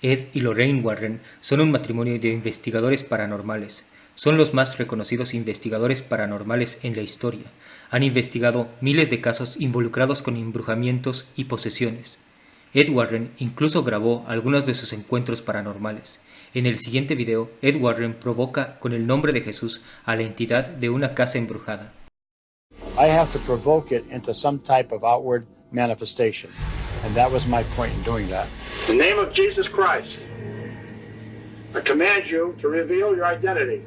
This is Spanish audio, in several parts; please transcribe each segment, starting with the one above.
Ed y Lorraine Warren son un matrimonio de investigadores paranormales. Son los más reconocidos investigadores paranormales en la historia. Han investigado miles de casos involucrados con embrujamientos y posesiones. Ed Warren incluso grabó algunos de sus encuentros paranormales. En el siguiente video, Ed Warren provoca con el nombre de Jesús a la entidad de una casa embrujada. I have to provoke it into some type of outward manifestation. And that was my point in doing that. In the name of Jesus Christ, I command you to reveal your identity.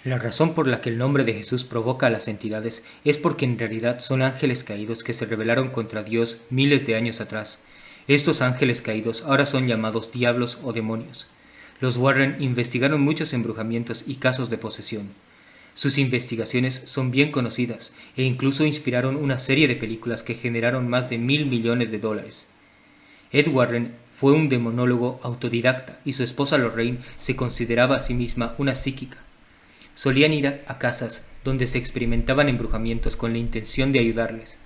La razón por la que el nombre de Jesús provoca a las entidades es porque en realidad son ángeles caídos que se rebelaron contra Dios miles de años atrás. Estos ángeles caídos ahora son llamados diablos o demonios. Los Warren investigaron muchos embrujamientos y casos de posesión. Sus investigaciones son bien conocidas e incluso inspiraron una serie de películas que generaron más de $1.000 millones. Ed Warren fue un demonólogo autodidacta y su esposa Lorraine se consideraba a sí misma una psíquica. Solían ir a casas donde se experimentaban embrujamientos con la intención de ayudarles.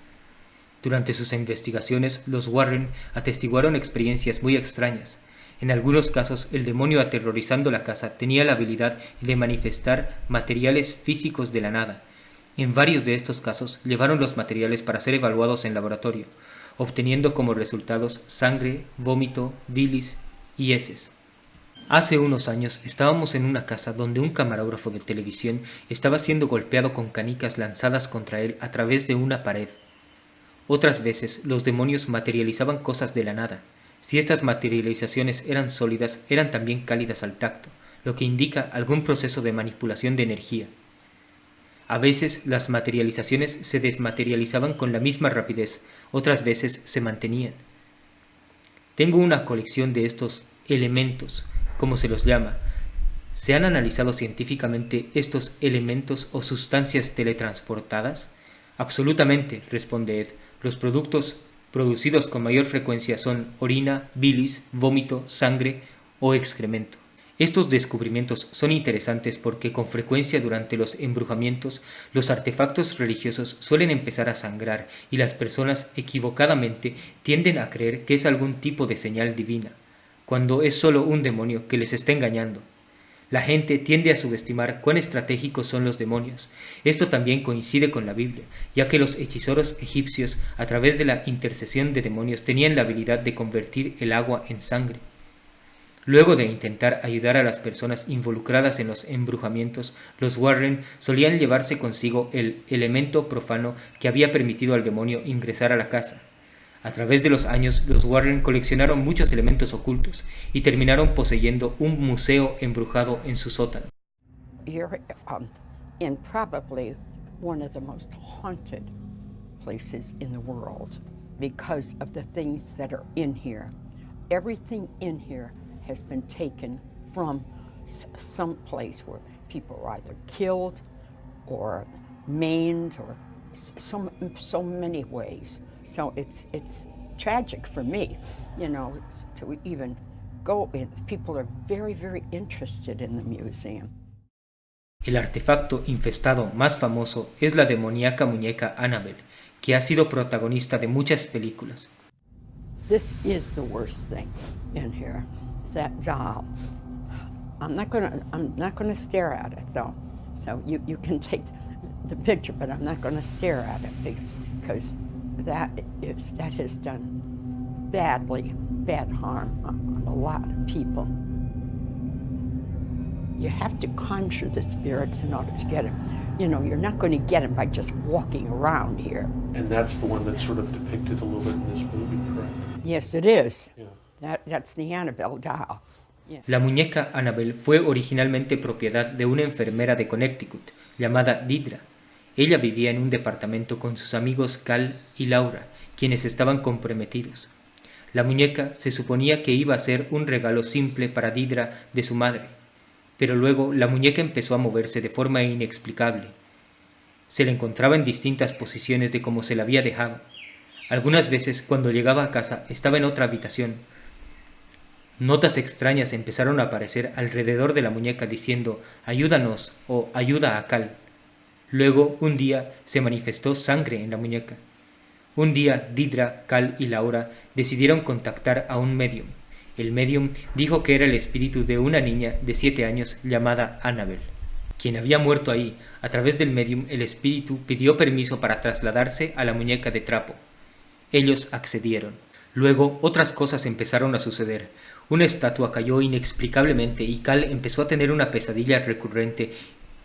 Durante sus investigaciones, los Warren atestiguaron experiencias muy extrañas. En algunos casos, el demonio aterrorizando la casa tenía la habilidad de manifestar materiales físicos de la nada. En varios de estos casos, llevaron los materiales para ser evaluados en laboratorio, obteniendo como resultados sangre, vómito, bilis y heces. Hace unos años estábamos en una casa donde un camarógrafo de televisión estaba siendo golpeado con canicas lanzadas contra él a través de una pared. Otras veces los demonios materializaban cosas de la nada. Si estas materializaciones eran sólidas, eran también cálidas al tacto, lo que indica algún proceso de manipulación de energía. A veces las materializaciones se desmaterializaban con la misma rapidez, otras veces se mantenían. Tengo una colección de estos elementos, como se los llama. ¿Se han analizado científicamente estos elementos o sustancias teletransportadas? Absolutamente, responde Ed. Los productos producidos con mayor frecuencia son orina, bilis, vómito, sangre o excremento. Estos descubrimientos son interesantes porque con frecuencia durante los embrujamientos los artefactos religiosos suelen empezar a sangrar y las personas equivocadamente tienden a creer que es algún tipo de señal divina, cuando es solo un demonio que les está engañando. La gente tiende a subestimar cuán estratégicos son los demonios. Esto también coincide con la Biblia, ya que los hechiceros egipcios, a través de la intercesión de demonios, tenían la habilidad de convertir el agua en sangre. Luego de intentar ayudar a las personas involucradas en los embrujamientos, los Warren solían llevarse consigo el elemento profano que había permitido al demonio ingresar a la casa. A través de los años, los Warren coleccionaron muchos elementos ocultos y terminaron poseyendo un museo embrujado en su sótano. You're in probably one of the most haunted places in the world because of the things that are in here. Everything in here has been taken from some place where people were either killed or maimed or so many ways. So it's tragic for me, you know, to even go in. People are very, very interested in the museum. El artefacto infestado más famoso es la demoníaca muñeca Annabelle, que ha sido protagonista de muchas películas. This is the worst thing in here. It's that doll. I'm not gonna stare at it though. So you can take the picture, but I'm not gonna stare at it because that has done bad harm on a lot of people. You have to conjure the spirits in order to get him. You know, you're not going to get him by just walking around here. And that's the one that's sort of depicted a little bit in this movie, correct? Yes, it is. Yeah. That's the Annabelle doll. Yeah. La muñeca Annabelle fue originalmente propiedad de una enfermera de Connecticut llamada Deirdre. Ella vivía en un departamento con sus amigos Cal y Laura, quienes estaban comprometidos. La muñeca se suponía que iba a ser un regalo simple para Deirdre de su madre, pero luego la muñeca empezó a moverse de forma inexplicable. Se le encontraba en distintas posiciones de como se la había dejado. Algunas veces, cuando llegaba a casa, estaba en otra habitación. Notas extrañas empezaron a aparecer alrededor de la muñeca diciendo «ayúdanos» o «ayuda a Cal». Luego, un día, se manifestó sangre en la muñeca. Un día, Didra, Cal y Laura decidieron contactar a un medium. El medium dijo que era el espíritu de una niña de 7 años llamada Annabel, quien había muerto ahí. A través del medium, el espíritu pidió permiso para trasladarse a la muñeca de trapo. Ellos accedieron. Luego, otras cosas empezaron a suceder. Una estatua cayó inexplicablemente y Cal empezó a tener una pesadilla recurrente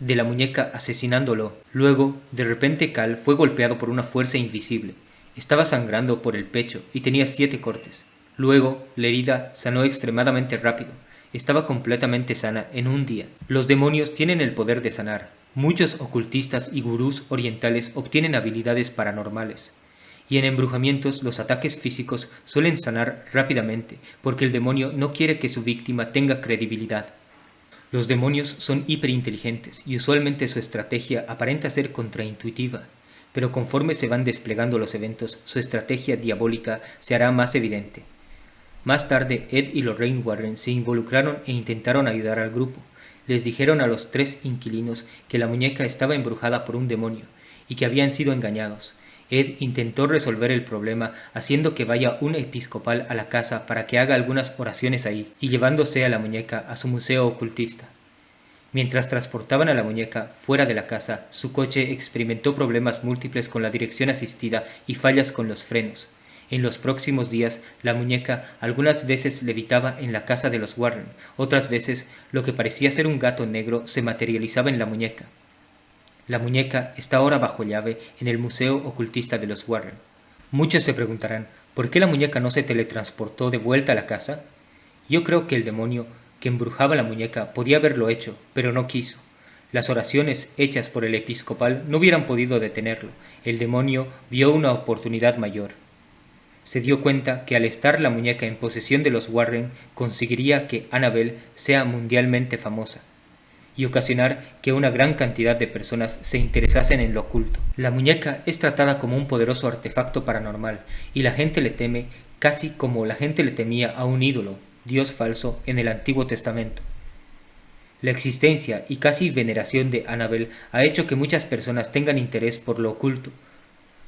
de la muñeca asesinándolo. Luego, de repente, Cal fue golpeado por una fuerza invisible. Estaba sangrando por el pecho y tenía 7 cortes. Luego, la herida sanó extremadamente rápido. Estaba completamente sana en un día. Los demonios tienen el poder de sanar. Muchos ocultistas y gurús orientales obtienen habilidades paranormales. Y en embrujamientos los ataques físicos suelen sanar rápidamente porque el demonio no quiere que su víctima tenga credibilidad. Los demonios son hiperinteligentes y usualmente su estrategia aparenta ser contraintuitiva, pero conforme se van desplegando los eventos, su estrategia diabólica se hará más evidente. Más tarde, Ed y Lorraine Warren se involucraron e intentaron ayudar al grupo. Les dijeron a los 3 inquilinos que la muñeca estaba embrujada por un demonio y que habían sido engañados. Ed intentó resolver el problema haciendo que vaya un episcopal a la casa para que haga algunas oraciones ahí y llevándose a la muñeca a su museo ocultista. Mientras transportaban a la muñeca fuera de la casa, su coche experimentó problemas múltiples con la dirección asistida y fallas con los frenos. En los próximos días, la muñeca algunas veces levitaba en la casa de los Warren, otras veces lo que parecía ser un gato negro se materializaba en la muñeca. La muñeca está ahora bajo llave en el Museo Ocultista de los Warren. Muchos se preguntarán, ¿por qué la muñeca no se teletransportó de vuelta a la casa? Yo creo que el demonio que embrujaba la muñeca podía haberlo hecho, pero no quiso. Las oraciones hechas por el episcopal no hubieran podido detenerlo. El demonio vio una oportunidad mayor. Se dio cuenta que al estar la muñeca en posesión de los Warren, conseguiría que Annabel sea mundialmente famosa y ocasionar que una gran cantidad de personas se interesasen en lo oculto. La muñeca es tratada como un poderoso artefacto paranormal y la gente le teme casi como la gente le temía a un ídolo, dios falso, en el Antiguo Testamento. La existencia y casi veneración de Annabel ha hecho que muchas personas tengan interés por lo oculto.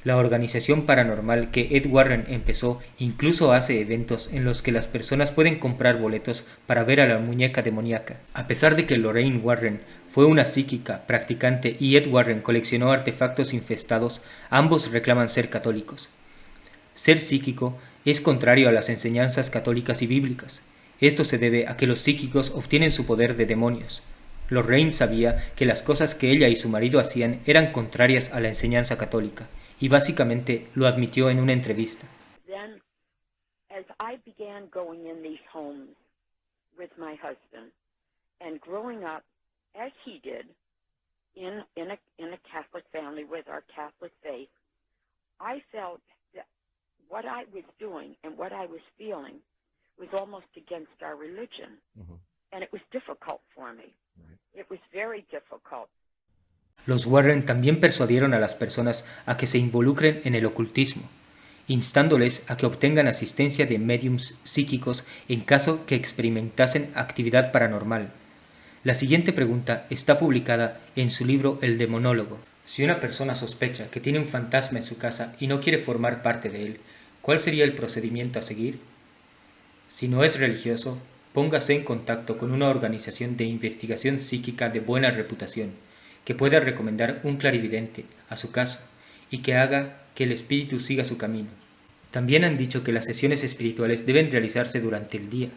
La organización paranormal que Ed Warren empezó incluso hace eventos en los que las personas pueden comprar boletos para ver a la muñeca demoníaca. A pesar de que Lorraine Warren fue una psíquica practicante y Ed Warren coleccionó artefactos infestados, ambos reclaman ser católicos. Ser psíquico es contrario a las enseñanzas católicas y bíblicas. Esto se debe a que los psíquicos obtienen su poder de demonios. Lorraine sabía que las cosas que ella y su marido hacían eran contrarias a la enseñanza católica, y básicamente lo admitió en una entrevista. Then, as I began going in these homes with my husband and growing up as he did in a Catholic family with our Catholic faith, I felt that what I was doing and what I was feeling was almost against our religion. And it was difficult for me. It was very difficult. Los Warren también persuadieron a las personas a que se involucren en el ocultismo, instándoles a que obtengan asistencia de médiums psíquicos en caso que experimentasen actividad paranormal. La siguiente pregunta está publicada en su libro El Demonólogo. Si una persona sospecha que tiene un fantasma en su casa y no quiere formar parte de él, ¿cuál sería el procedimiento a seguir? Si no es religioso, póngase en contacto con una organización de investigación psíquica de buena reputación, que pueda recomendar un clarividente a su caso y que haga que el espíritu siga su camino. También han dicho que las sesiones espirituales deben realizarse durante el día.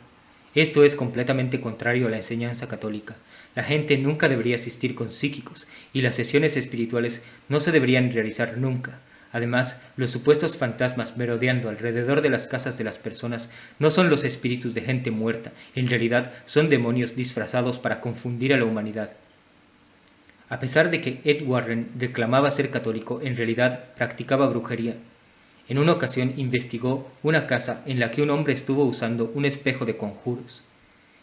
Esto es completamente contrario a la enseñanza católica. La gente nunca debería asistir con psíquicos y las sesiones espirituales no se deberían realizar nunca. Además, los supuestos fantasmas merodeando alrededor de las casas de las personas no son los espíritus de gente muerta, en realidad son demonios disfrazados para confundir a la humanidad. A pesar de que Ed Warren reclamaba ser católico, en realidad practicaba brujería. En una ocasión investigó una casa en la que un hombre estuvo usando un espejo de conjuros.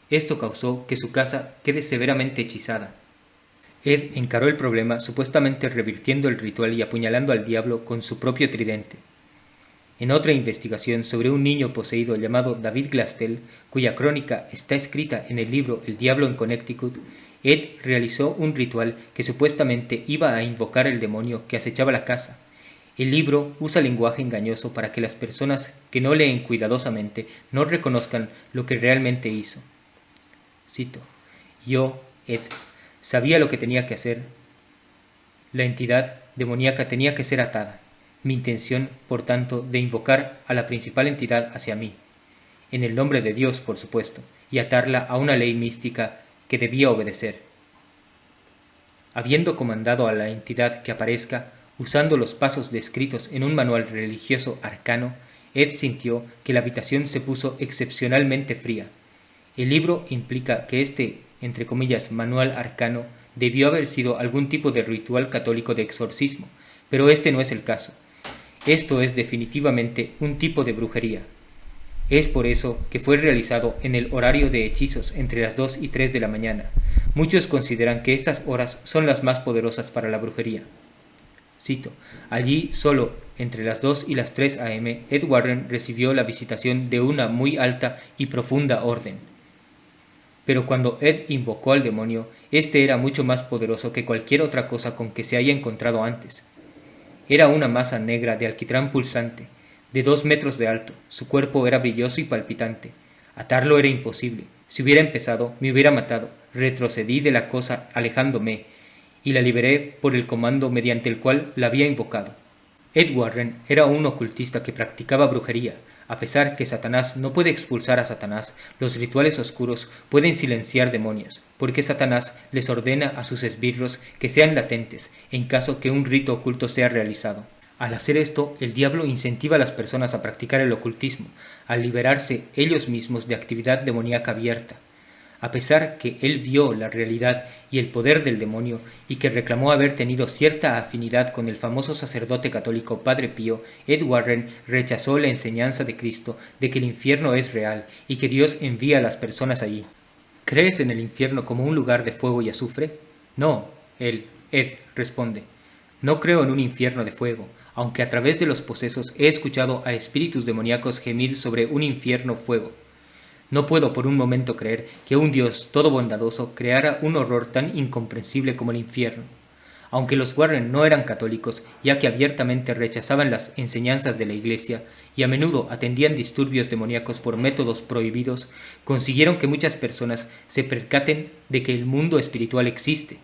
Esto causó que su casa quede severamente hechizada. Ed encaró el problema supuestamente revirtiendo el ritual y apuñalando al diablo con su propio tridente. En otra investigación sobre un niño poseído llamado David Glastel, cuya crónica está escrita en el libro El Diablo en Connecticut, Ed realizó un ritual que supuestamente iba a invocar el demonio que acechaba la casa. El libro usa lenguaje engañoso para que las personas que no leen cuidadosamente no reconozcan lo que realmente hizo. Cito: yo, Ed, sabía lo que tenía que hacer. La entidad demoníaca tenía que ser atada. Mi intención, por tanto, de invocar a la principal entidad hacia mí, en el nombre de Dios, por supuesto, y atarla a una ley mística que debía obedecer. Habiendo comandado a la entidad que aparezca, usando los pasos descritos en un manual religioso arcano, Ed sintió que la habitación se puso excepcionalmente fría. El libro implica que este, entre comillas, manual arcano debió haber sido algún tipo de ritual católico de exorcismo, pero este no es el caso. Esto es definitivamente un tipo de brujería. Es por eso que fue realizado en el horario de hechizos entre las 2 y 3 de la mañana. Muchos consideran que estas horas son las más poderosas para la brujería. Cito: allí solo entre las 2 y las 3 a.m. Ed Warren recibió la visitación de una muy alta y profunda orden. Pero cuando Ed invocó al demonio, este era mucho más poderoso que cualquier otra cosa con que se haya encontrado antes. Era una masa negra de alquitrán pulsante, de 2 metros de alto. Su cuerpo era brilloso y palpitante. Atarlo era imposible. Si hubiera empezado, me hubiera matado. Retrocedí de la cosa alejándome, y la liberé por el comando mediante el cual la había invocado. Ed Warren era un ocultista que practicaba brujería. A pesar que Satanás no puede expulsar a Satanás, los rituales oscuros pueden silenciar demonios, porque Satanás les ordena a sus esbirros que sean latentes en caso que un rito oculto sea realizado. Al hacer esto, el diablo incentiva a las personas a practicar el ocultismo, al liberarse ellos mismos de actividad demoníaca abierta. A pesar que él vio la realidad y el poder del demonio y que reclamó haber tenido cierta afinidad con el famoso sacerdote católico Padre Pío, Ed Warren rechazó la enseñanza de Cristo de que el infierno es real y que Dios envía a las personas allí. ¿Crees en el infierno como un lugar de fuego y azufre? No, Ed responde. No creo en un infierno de fuego, aunque a través de los posesos he escuchado a espíritus demoníacos gemir sobre un infierno fuego. No puedo por un momento creer que un Dios todo bondadoso creara un horror tan incomprensible como el infierno. Aunque los Warren no eran católicos, ya que abiertamente rechazaban las enseñanzas de la Iglesia y a menudo atendían disturbios demoníacos por métodos prohibidos, consiguieron que muchas personas se percaten de que el mundo espiritual existe.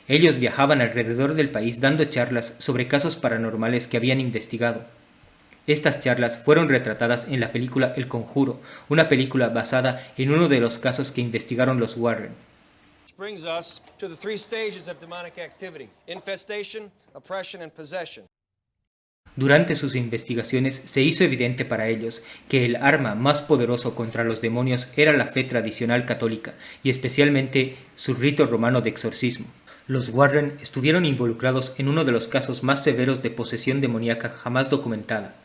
Ellos viajaban alrededor del país dando charlas sobre casos paranormales que habían investigado. Estas charlas fueron retratadas en la película El Conjuro, una película basada en uno de los casos que investigaron los Warren. Which brings us to the 3 stages of demonic activity: infestation, oppression, and possession. Durante sus investigaciones se hizo evidente para ellos que el arma más poderoso contra los demonios era la fe tradicional católica y especialmente su rito romano de exorcismo. Los Warren estuvieron involucrados en uno de los casos más severos de posesión demoníaca jamás documentada.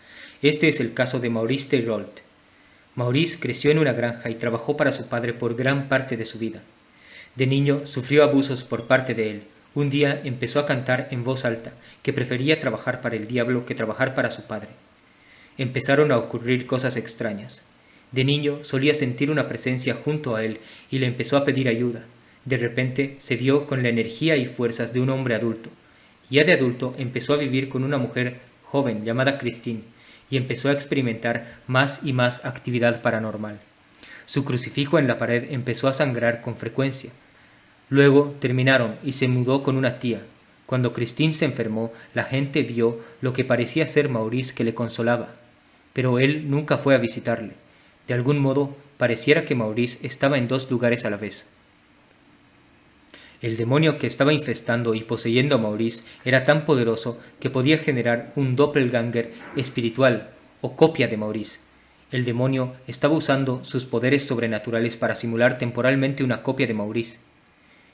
Este es el caso de Maurice Thériault. Maurice creció en una granja y trabajó para su padre por gran parte de su vida. De niño sufrió abusos por parte de él. Un día empezó a cantar en voz alta que prefería trabajar para el diablo que trabajar para su padre. Empezaron a ocurrir cosas extrañas. De niño solía sentir una presencia junto a él y le empezó a pedir ayuda. De repente se vio con la energía y fuerzas de un hombre adulto. Ya de adulto empezó a vivir con una mujer joven llamada Christine y empezó a experimentar más y más actividad paranormal. Su crucifijo en la pared empezó a sangrar con frecuencia. Luego terminaron y se mudó con una tía. Cuando Christine se enfermó, la gente vio lo que parecía ser Maurice que le consolaba, pero él nunca fue a visitarle. De algún modo, pareciera que Maurice estaba en 2 lugares a la vez. El demonio que estaba infestando y poseyendo a Maurice era tan poderoso que podía generar un doppelganger espiritual o copia de Maurice. El demonio estaba usando sus poderes sobrenaturales para simular temporalmente una copia de Maurice.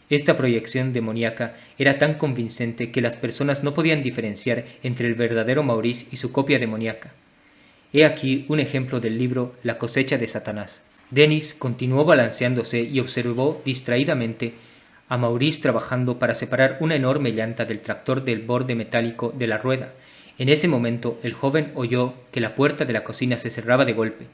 Esta proyección demoníaca era tan convincente que las personas no podían diferenciar entre el verdadero Maurice y su copia demoníaca. He aquí un ejemplo del libro La cosecha de Satanás. Dennis continuó balanceándose y observó distraídamente a Maurice trabajando para separar una enorme llanta del tractor del borde metálico de la rueda. En ese momento el joven oyó que la puerta de la cocina se cerraba de golpe.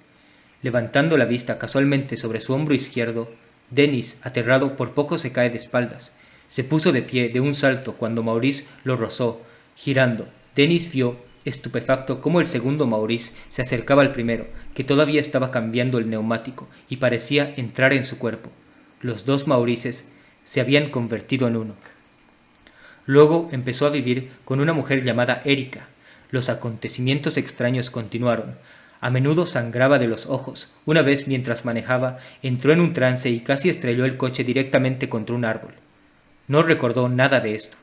Levantando la vista casualmente sobre su hombro izquierdo, Dennis, aterrado, por poco se cae de espaldas. Se puso de pie de un salto cuando Maurice lo rozó. Girando, Dennis vio estupefacto cómo el segundo Maurice se acercaba al primero, que todavía estaba cambiando el neumático y parecía entrar en su cuerpo. Los dos Maurices se habían convertido en uno. Luego empezó a vivir con una mujer llamada Erika. Los acontecimientos extraños continuaron. A menudo sangraba de los ojos. Una vez, mientras manejaba, entró en un trance y casi estrelló el coche directamente contra un árbol. No recordó nada de esto.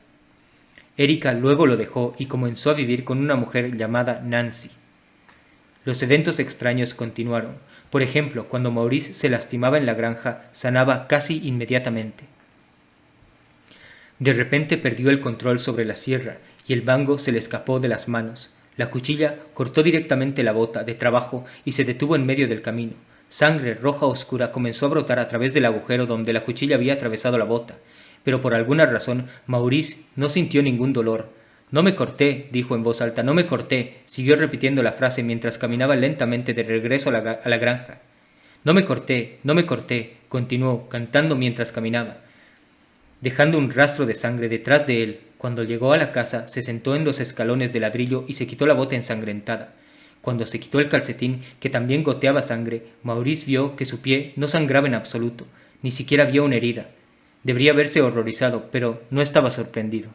Erika luego lo dejó y comenzó a vivir con una mujer llamada Nancy. Los eventos extraños continuaron. Por ejemplo, cuando Maurice se lastimaba en la granja, sanaba casi inmediatamente. De repente perdió el control sobre la sierra y el mango se le escapó de las manos. La cuchilla cortó directamente la bota de trabajo y se detuvo en medio del camino. Sangre roja oscura comenzó a brotar a través del agujero donde la cuchilla había atravesado la bota, pero por alguna razón Maurice no sintió ningún dolor. «No me corté», dijo en voz alta, «no me corté», siguió repitiendo la frase mientras caminaba lentamente de regreso a la granja. «No me corté, continuó, cantando mientras caminaba, dejando un rastro de sangre detrás de él. Cuando llegó a la casa, se sentó en los escalones de ladrillo y se quitó la bota ensangrentada. Cuando se quitó el calcetín, que también goteaba sangre, Maurice vio que su pie no sangraba en absoluto, ni siquiera vio una herida. Debería haberse horrorizado, pero no estaba sorprendido.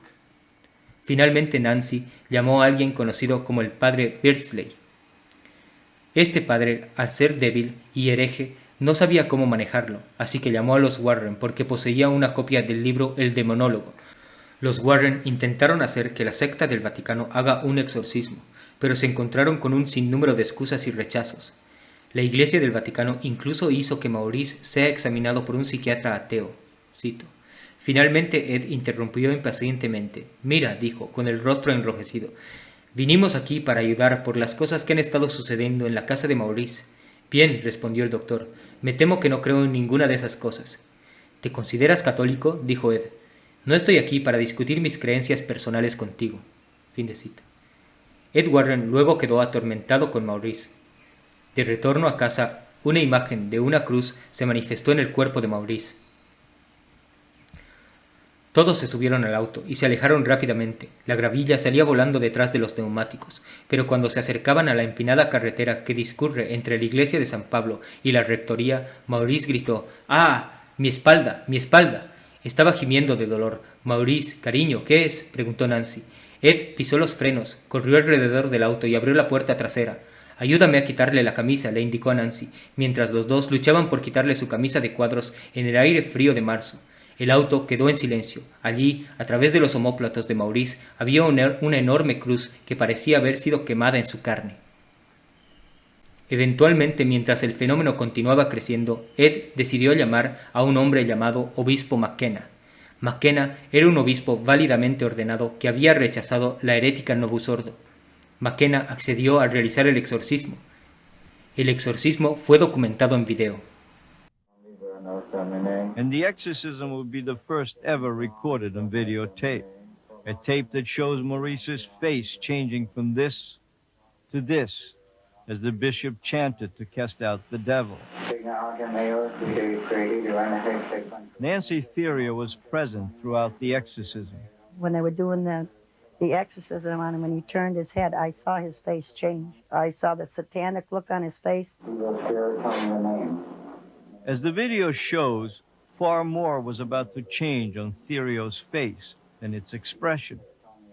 Finalmente Nancy llamó a alguien conocido como el padre Beardsley. Este padre, al ser débil y hereje, no sabía cómo manejarlo, así que llamó a los Warren porque poseía una copia del libro El Demonólogo. Los Warren intentaron hacer que la secta del Vaticano haga un exorcismo, pero se encontraron con un sinnúmero de excusas y rechazos. La Iglesia del Vaticano incluso hizo que Maurice sea examinado por un psiquiatra ateo. Cito. Finalmente Ed interrumpió impacientemente. «Mira», dijo, con el rostro enrojecido, «vinimos aquí para ayudar por las cosas que han estado sucediendo en la casa de Maurice». «Bien», respondió el doctor, «me temo que no creo en ninguna de esas cosas». «¿Te consideras católico?», dijo Ed. «No estoy aquí para discutir mis creencias personales contigo». Fin de cita. Ed Warren luego quedó atormentado con Maurice. De retorno a casa, una imagen de una cruz se manifestó en el cuerpo de Maurice. Todos se subieron al auto y se alejaron rápidamente. La gravilla salía volando detrás de los neumáticos, pero cuando se acercaban a la empinada carretera que discurre entre la iglesia de San Pablo y la rectoría, Maurice gritó: «¡Ah! ¡Mi espalda! ¡Mi espalda!». Estaba gimiendo de dolor. «Maurice, cariño, ¿qué es?», preguntó Nancy. Ed pisó los frenos, corrió alrededor del auto y abrió la puerta trasera. «Ayúdame a quitarle la camisa», le indicó a Nancy, mientras los dos luchaban por quitarle su camisa de cuadros en el aire frío de marzo. El auto quedó en silencio. Allí, a través de los omóplatos de Maurice, había una enorme cruz que parecía haber sido quemada en su carne. Eventualmente, mientras el fenómeno continuaba creciendo, Ed decidió llamar a un hombre llamado Obispo McKenna. McKenna era un obispo válidamente ordenado que había rechazado la herética Novus Ordo. McKenna accedió a realizar el exorcismo. El exorcismo fue documentado en video. And the exorcism will be the first ever recorded on videotape. A tape that shows Maurice's face changing from this to this as the bishop chanted to cast out the devil. Nancy Theria was present throughout the exorcism. When they were doing the exorcism on him, when he turned his head, I saw his face change. I saw the satanic look on his face. As the video shows, far more was about to change on Theria's face than its expression.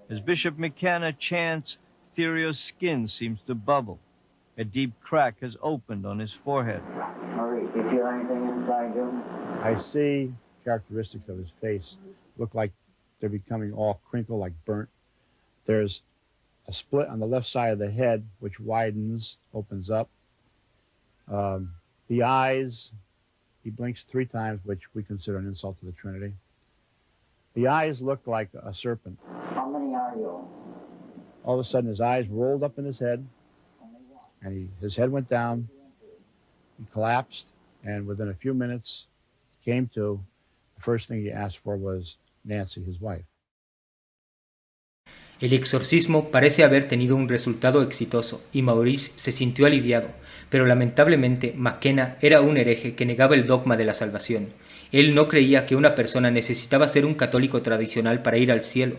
As Bishop McKenna chants, Theria's skin seems to bubble. A deep crack has opened on his forehead. Maurice, do you feel anything inside you? I see characteristics of his face look like they're becoming all crinkled, like burnt. There's a split on the left side of the head, which widens, opens up. The eyes, he blinks 3 times, which we consider an insult to the Trinity. The eyes look like a serpent. How many are you? All of a sudden, his eyes rolled up in his head, and his head went down, he collapsed, and within a few minutes, came to. The first thing he asked for was Nancy, his wife. El exorcismo parece haber tenido un resultado exitoso y Maurice se sintió aliviado, pero lamentablemente McKenna era un hereje que negaba el dogma de la salvación. Él no creía que una persona necesitaba ser un católico tradicional para ir al cielo.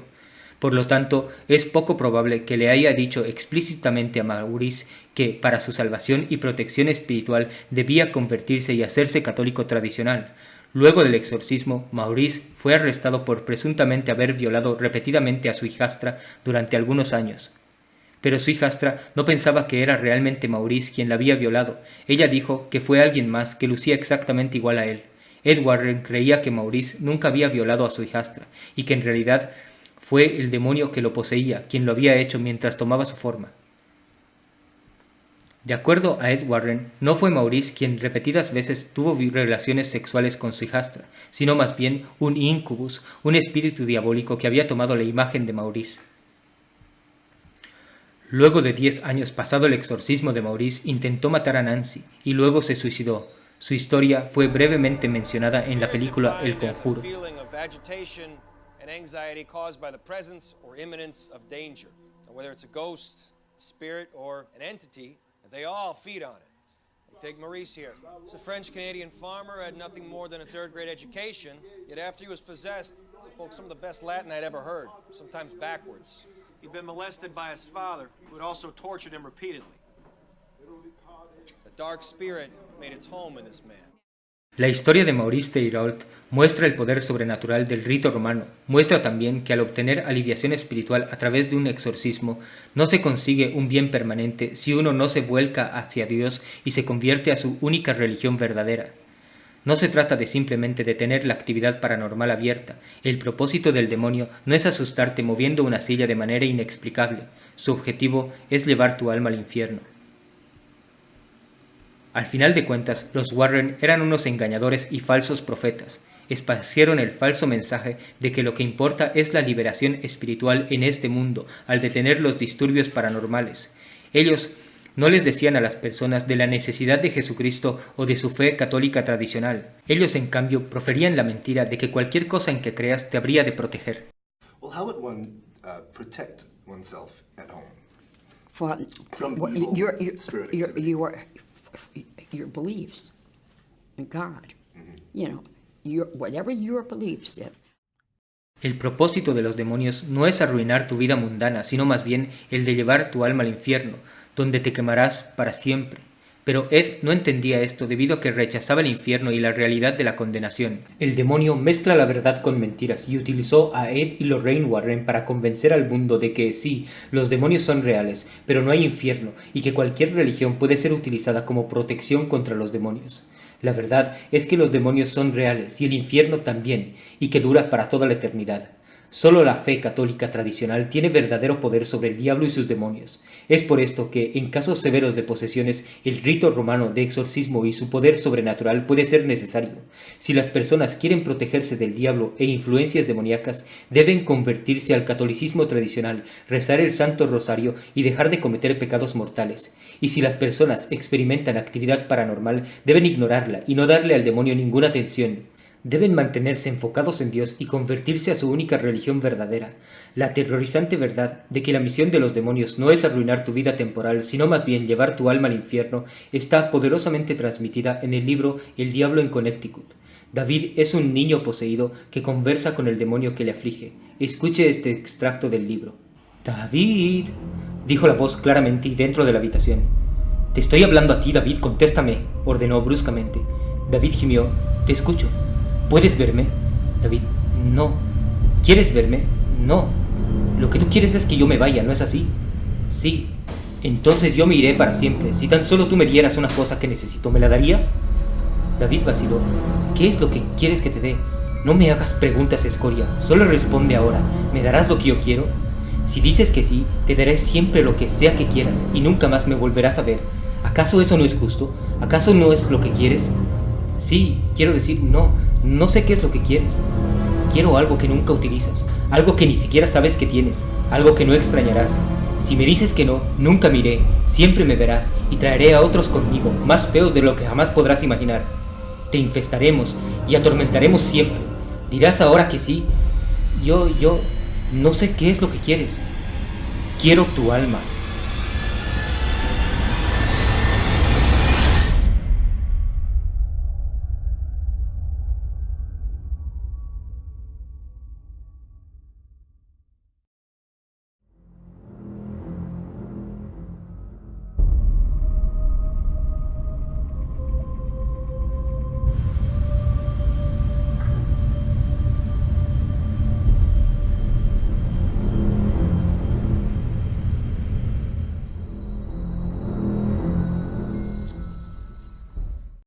Por lo tanto, es poco probable que le haya dicho explícitamente a Maurice que, para su salvación y protección espiritual, debía convertirse y hacerse católico tradicional. Luego del exorcismo, Maurice fue arrestado por presuntamente haber violado repetidamente a su hijastra durante algunos años. Pero su hijastra no pensaba que era realmente Maurice quien la había violado. Ella dijo que fue alguien más que lucía exactamente igual a él. Ed Warren creía que Maurice nunca había violado a su hijastra y que en realidad fue el demonio que lo poseía quien lo había hecho mientras tomaba su forma. De acuerdo a Ed Warren, no fue Maurice quien repetidas veces tuvo relaciones sexuales con su hijastra, sino más bien un incubus, un espíritu diabólico que había tomado la imagen de Maurice. Luego de 10 años pasado el exorcismo de Maurice, intentó matar a Nancy y luego se suicidó. Su historia fue brevemente mencionada en la película El Conjuro. They all feed on it. Take Maurice here. He's a French-Canadian farmer, had nothing more than a third-grade education, yet after he was possessed, spoke some of the best Latin I'd ever heard, sometimes backwards. He'd been molested by his father, who had also tortured him repeatedly. The dark spirit made its home in this man. La historia de Maurice Thériault muestra el poder sobrenatural del rito romano. Muestra también que al obtener aliviación espiritual a través de un exorcismo, no se consigue un bien permanente si uno no se vuelca hacia Dios y se convierte a su única religión verdadera. No se trata de simplemente detener la actividad paranormal abierta. El propósito del demonio no es asustarte moviendo una silla de manera inexplicable. Su objetivo es llevar tu alma al infierno. Al final de cuentas, los Warren eran unos engañadores y falsos profetas. Esparcieron el falso mensaje de que lo que importa es la liberación espiritual en este mundo al detener los disturbios paranormales. Ellos no les decían a las personas de la necesidad de Jesucristo o de su fe católica tradicional. Ellos, en cambio, proferían la mentira de que cualquier cosa en que creas te habría de proteger. Well, how would one protect oneself at home? From evil spirit activity? Your beliefs in God. You know, whatever your beliefs in. El propósito de los demonios no es arruinar tu vida mundana, sino más bien el de llevar tu alma al infierno, donde te quemarás para siempre. Pero Ed no entendía esto debido a que rechazaba el infierno y la realidad de la condenación. El demonio mezcla la verdad con mentiras y utilizó a Ed y Lorraine Warren para convencer al mundo de que sí, los demonios son reales, pero no hay infierno y que cualquier religión puede ser utilizada como protección contra los demonios. La verdad es que los demonios son reales y el infierno también, y que dura para toda la eternidad. Solo la fe católica tradicional tiene verdadero poder sobre el diablo y sus demonios. Es por esto que, en casos severos de posesiones, el rito romano de exorcismo y su poder sobrenatural puede ser necesario. Si las personas quieren protegerse del diablo e influencias demoníacas, deben convertirse al catolicismo tradicional, rezar el Santo Rosario y dejar de cometer pecados mortales. Y si las personas experimentan actividad paranormal, deben ignorarla y no darle al demonio ninguna atención. Deben mantenerse enfocados en Dios y convertirse a su única religión verdadera. La aterrorizante verdad de que la misión de los demonios no es arruinar tu vida temporal, sino más bien llevar tu alma al infierno, está poderosamente transmitida en el libro El Diablo en Connecticut. David es un niño poseído que conversa con el demonio que le aflige. Escuche este extracto del libro. «David», dijo la voz claramente y dentro de la habitación. «Te estoy hablando a ti, David, contéstame», ordenó bruscamente. David gimió. «Te escucho». ¿Puedes verme? David, no. ¿Quieres verme? No. Lo que tú quieres es que yo me vaya, ¿no es así? Sí. Entonces yo me iré para siempre. Si tan solo tú me dieras una cosa que necesito, ¿me la darías? David vaciló. ¿Qué es lo que quieres que te dé? No me hagas preguntas, escoria. Solo responde ahora. ¿Me darás lo que yo quiero? Si dices que sí, te daré siempre lo que sea que quieras y nunca más me volverás a ver. ¿Acaso eso no es justo? ¿Acaso no es lo que quieres? Sí, quiero decir, no sé qué es lo que quieres. Quiero algo que nunca utilizas, algo que ni siquiera sabes que tienes, algo que no extrañarás. Si me dices que no, nunca me iré, siempre me verás y traeré a otros conmigo, más feos de lo que jamás podrás imaginar. Te infestaremos y atormentaremos siempre. Dirás ahora que sí. Yo no sé qué es lo que quieres. Quiero tu alma.